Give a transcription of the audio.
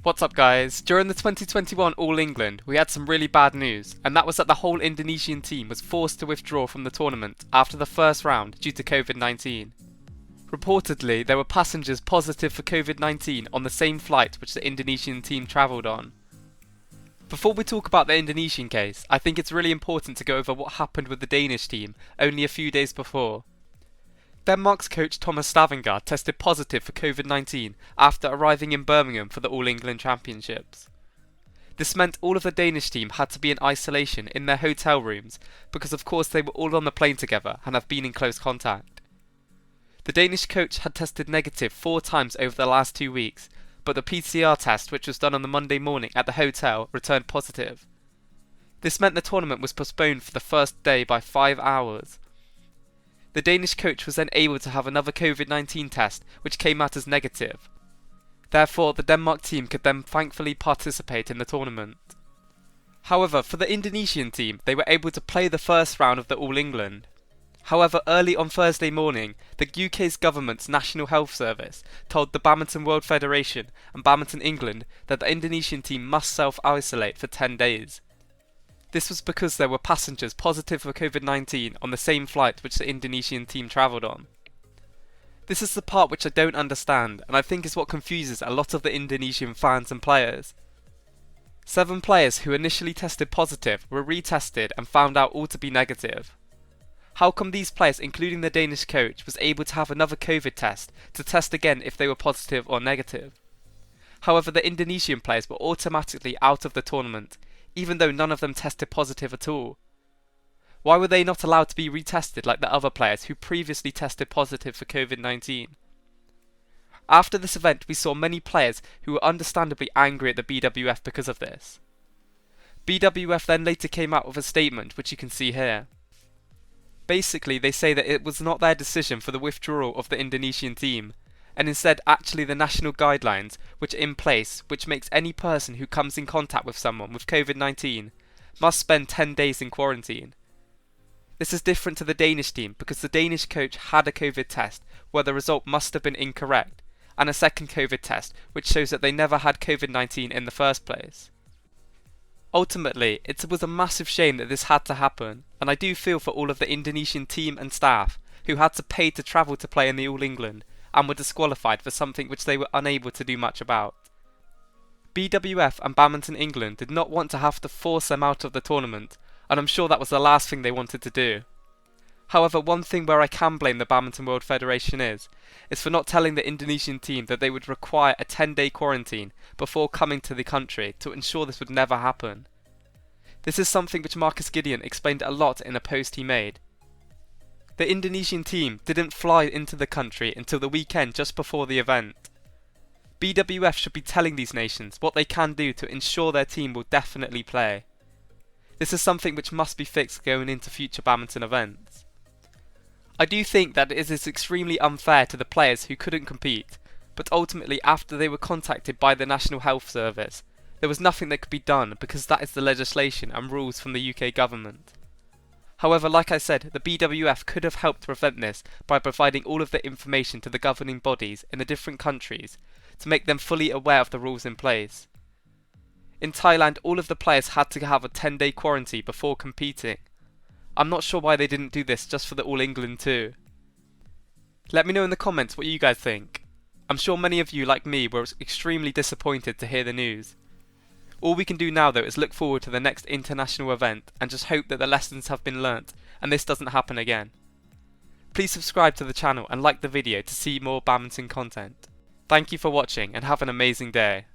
What's up guys? During the 2021 All England, we had some really bad news, and that was that the whole Indonesian team was forced to withdraw from the tournament after the first round due to COVID-19. Reportedly, there were passengers positive for COVID-19 on the same flight which the Indonesian team travelled on. Before we talk about the Indonesian case, I think it's really important to go over what happened with the Danish team only a few days before. Denmark's coach Thomas Stavanger tested positive for COVID-19 after arriving in Birmingham for the All England Championships. This meant all of the Danish team had to be in isolation in their hotel rooms because of course they were all on the plane together and have been in close contact. The Danish coach had tested negative 4 times over the last 2 weeks, but the PCR test, which was done on the Monday morning at the hotel, returned positive. This meant the tournament was postponed for the first day by 5 hours. The Danish coach was then able to have another COVID-19 test, which came out as negative. Therefore, the Denmark team could then thankfully participate in the tournament. However, for the Indonesian team, they were able to play the first round of the All England. However, early on Thursday morning, the UK's government's National Health Service told the Badminton World Federation and Badminton England that the Indonesian team must self-isolate for 10 days. This was because there were passengers positive for COVID-19 on the same flight which the Indonesian team travelled on. This is the part which I don't understand, and I think is what confuses a lot of the Indonesian fans and players. 7 players who initially tested positive were retested and found out all to be negative. How come these players, including the Danish coach, was able to have another COVID test to test again if they were positive or negative? However, the Indonesian players were automatically out of the tournament, even though none of them tested positive at all. Why were they not allowed to be retested like the other players who previously tested positive for COVID-19? After this event, we saw many players who were understandably angry at the BWF because of this. BWF then later came out with a statement which you can see here. Basically, they say that it was not their decision for the withdrawal of the Indonesian team, and instead actually the national guidelines which are in place, which makes any person who comes in contact with someone with COVID-19 must spend 10 days in quarantine. This is different to the Danish team because the Danish coach had a COVID test where the result must have been incorrect, and a second COVID test which shows that they never had COVID-19 in the first place. Ultimately, it was a massive shame that this had to happen, and I do feel for all of the Indonesian team and staff who had to pay to travel to play in the All England and were disqualified for something which they were unable to do much about. BWF and Badminton England did not want to have to force them out of the tournament, and I'm sure that was the last thing they wanted to do. However, one thing where I can blame the Badminton World Federation is for not telling the Indonesian team that they would require a 10-day quarantine before coming to the country to ensure this would never happen. This is something which Marcus Gideon explained a lot in a post he made. The Indonesian team didn't fly into the country until the weekend just before the event. BWF should be telling these nations what they can do to ensure their team will definitely play. This is something which must be fixed going into future badminton events. I do think that it is extremely unfair to the players who couldn't compete, but ultimately after they were contacted by the National Health Service, there was nothing that could be done because that is the legislation and rules from the UK government. However, like I said, the BWF could have helped prevent this by providing all of the information to the governing bodies in the different countries to make them fully aware of the rules in place. In Thailand, all of the players had to have a 10-day quarantine before competing. I'm not sure why they didn't do this just for the All England too. Let me know in the comments what you guys think. I'm sure many of you, like me, were extremely disappointed to hear the news. All we can do now though is look forward to the next international event and just hope that the lessons have been learnt and this doesn't happen again. Please subscribe to the channel and like the video to see more badminton content. Thank you for watching and have an amazing day.